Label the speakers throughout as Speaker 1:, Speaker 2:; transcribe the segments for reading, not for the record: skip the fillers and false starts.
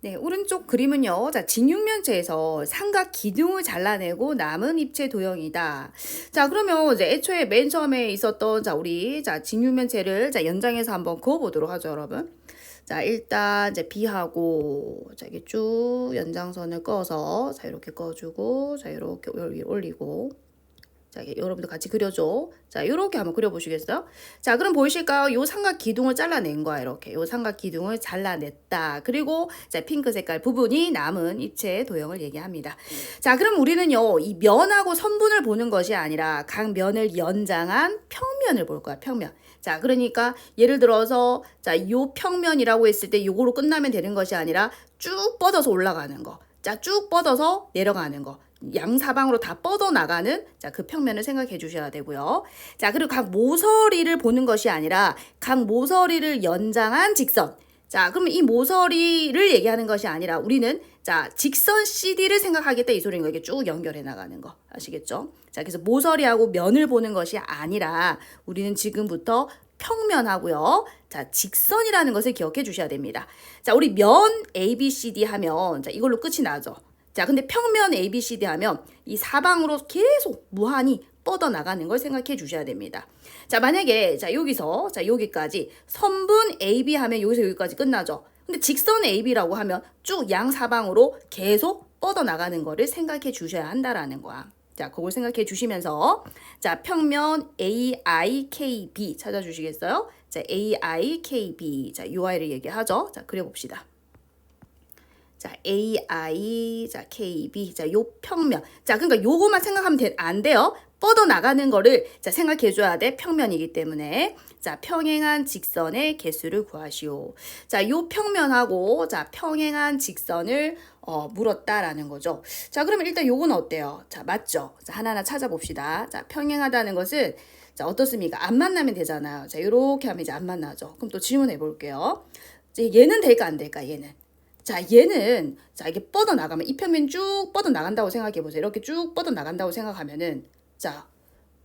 Speaker 1: 네, 오른쪽 그림은요. 자, 진육면체에서 삼각 기둥을 잘라내고 남은 입체 도형이다. 자, 그러면 이제 애초에 맨 처음에 있었던 우리 진육면체를 연장해서 한번 그어보도록 하죠, 여러분. 자, 일단 이제 B하고 이게 쭉 연장선을 그어서 이렇게 그어주고 이렇게 올리고 여러분도 같이 그려줘. 이렇게 한번 그려보시겠어요? 자, 그럼 보이실까요? 요 삼각 기둥을 잘라낸 거야, 이렇게. 요 삼각 기둥을 잘라냈다. 그리고 핑크 색깔 부분이 남은 입체 도형을 얘기합니다. 자, 그럼 우리는요, 이 면하고 선분을 보는 것이 아니라 각 면을 연장한 평면을 볼 거야, 평면. 자, 그러니까 예를 들어서 요 평면이라고 했을 때 요거로 끝나면 되는 것이 아니라 쭉 뻗어서 올라가는 거. 자, 쭉 뻗어서 내려가는 거. 양사방으로 다 뻗어나가는 그 평면을 생각해 주셔야 되고요. 자, 그리고 각 모서리를 보는 것이 아니라 각 모서리를 연장한 직선. 자, 그러면 이 모서리를 얘기하는 것이 아니라 우리는 직선 CD를 생각하겠다 이 소리인 거예요. 이게 쭉 연결해 나가는 거. 아시겠죠? 자, 그래서 모서리하고 면을 보는 것이 아니라 우리는 지금부터 평면하고요. 자, 직선이라는 것을 기억해 주셔야 됩니다. 자, 우리 면 ABCD 하면 이걸로 끝이 나죠. 자, 근데 평면 ABCD 하면 이 사방으로 계속 무한히 뻗어나가는 걸 생각해 주셔야 됩니다. 자, 만약에 여기서 여기까지 선분 AB 하면 여기서 여기까지 끝나죠. 근데 직선 AB라고 하면 쭉 양사방으로 계속 뻗어나가는 거를 생각해 주셔야 한다라는 거야. 자, 그걸 생각해 주시면서 평면 AIKB 찾아주시겠어요? 자, AIKB. 자, UI를 얘기하죠. 자, 그려봅시다. 자, AI, KB, 요 평면. 자, 그러니까 요거만 생각하면 안 돼요. 뻗어나가는 거를 생각해줘야 돼. 평면이기 때문에. 자, 평행한 직선의 개수를 구하시오. 자, 요 평면하고, 평행한 직선을 물었다라는 거죠. 자, 그러면 일단 요건 어때요? 자, 맞죠? 자, 하나하나 찾아봅시다. 자, 평행하다는 것은, 자, 어떻습니까? 안 만나면 되잖아요. 자, 요렇게 하면 이제 안 만나죠. 그럼 또 질문해 볼게요. 얘는 될까, 안 될까, 얘는? 자, 얘는, 이게 뻗어나가면, 이 평면 쭉 뻗어나간다고 생각해보세요. 이렇게 쭉 뻗어나간다고 생각하면은,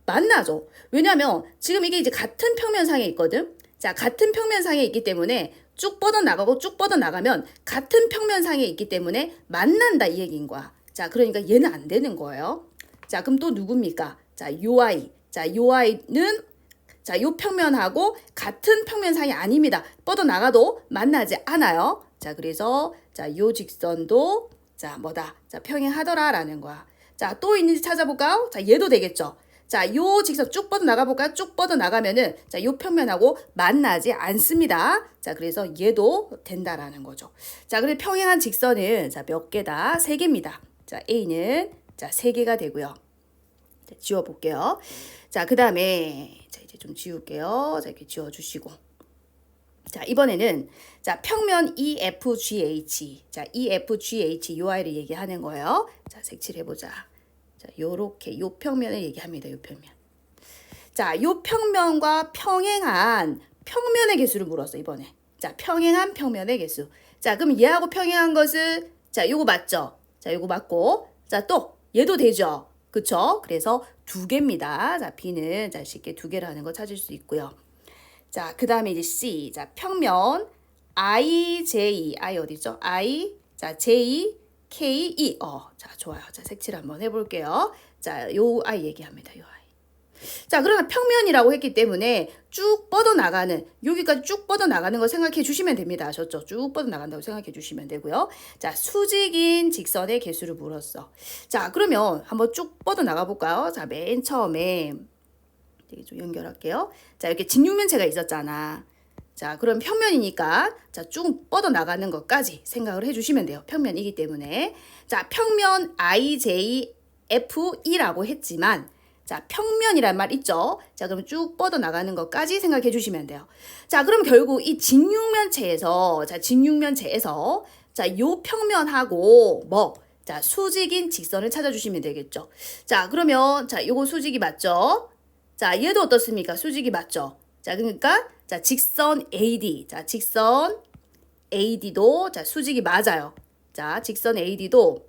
Speaker 1: 만나죠. 왜냐면, 지금 이게 이제 같은 평면상에 있거든? 자, 같은 평면상에 있기 때문에, 쭉 뻗어나가고 쭉 뻗어나가면, 같은 평면상에 있기 때문에, 만난다, 이 얘기인 거야. 자, 그러니까 얘는 안 되는 거예요. 자, 그럼 또 누굽니까? 자, 요 아이. 자, 요 아이는, 요 평면하고 같은 평면상이 아닙니다. 뻗어나가도 만나지 않아요. 자, 그래서 요 직선도 뭐다? 평행하더라라는 거야. 자, 또 있는지 찾아볼까요? 자, 얘도 되겠죠. 자, 요 직선 쭉 뻗어 나가 볼까요? 쭉 뻗어 나가면은 요 평면하고 만나지 않습니다. 자, 그래서 얘도 된다라는 거죠. 자, 그래서 평행한 직선은 몇 개다? 3개입니다. 자, A는 3개가 되고요. 자, 지워 볼게요. 자, 그다음에 이제 좀 지울게요. 자, 이렇게 지워 주시고. 자, 이번에는 평면 EFGH. 자, EFGH UI를 얘기하는 거예요. 자, 색칠해 보자. 자, 요렇게 요 평면을 얘기합니다. 요 평면. 자, 요 평면과 평행한 평면의 개수를 물었어, 이번에. 자, 평행한 평면의 개수. 자, 그럼 얘하고 평행한 것은 요거 맞죠? 자, 요거 맞고. 자, 또 얘도 되죠? 그쵸? 그래서 2개입니다. 자, B는 쉽게 2개라는 거 찾을 수 있고요. 자, 그 다음에 이제 C. 자, 평면 IJ. I 어디죠? I. 자, J, K, E. 자, 좋아요. 자, 색칠 한번 해볼게요. 자, 요 I 얘기합니다. 요 I. 자, 그러면 평면이라고 했기 때문에 쭉 뻗어나가는, 여기까지 쭉 뻗어나가는 거 생각해 주시면 됩니다. 아셨죠? 쭉 뻗어나간다고 생각해 주시면 되고요. 자, 수직인 직선의 개수를 물었어. 자, 그러면 한번 쭉 뻗어나가 볼까요? 자, 맨 처음에 되게 좀 연결할게요. 자, 이렇게 직육면체가 있었잖아. 자, 그럼 평면이니까 쭉 뻗어나가는 것까지 생각을 해주시면 돼요. 평면이기 때문에. 자, 평면 IJFE라고 했지만 자, 평면이란 말 있죠? 자, 그럼 쭉 뻗어나가는 것까지 생각해 주시면 돼요. 자, 그럼 결국 이 직육면체에서 요 평면하고 자, 수직인 직선을 찾아주시면 되겠죠. 자, 그러면 요거 수직이 맞죠? 자, 얘도 어떻습니까? 수직이 맞죠? 자, 그러니까 직선 AD. 자, 직선 AD도 수직이 맞아요. 자, 직선 AD도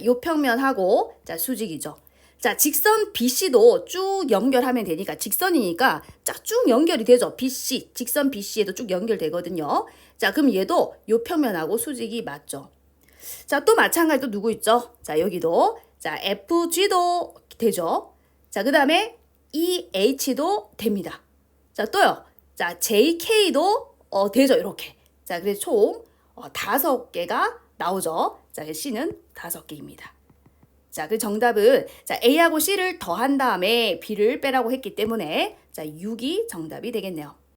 Speaker 1: 요 평면하고 수직이죠. 자, 직선 BC도 쭉 연결하면 되니까 직선이니까 쭉 연결이 되죠. BC, 직선 BC에도 쭉 연결되거든요. 자, 그럼 얘도 요 평면하고 수직이 맞죠. 자, 또 마찬가지로 누구 있죠? 자, 여기도 자, FG도 되죠. 자, 그 다음에 EH도 됩니다. 자, 또요. 자, JK도 되죠. 이렇게. 자, 그래서 총 5개가 나오죠. 자, C는 5개입니다. 자, 그 정답은 자, A하고 C를 더한 다음에 B를 빼라고 했기 때문에 자, 6이 정답이 되겠네요.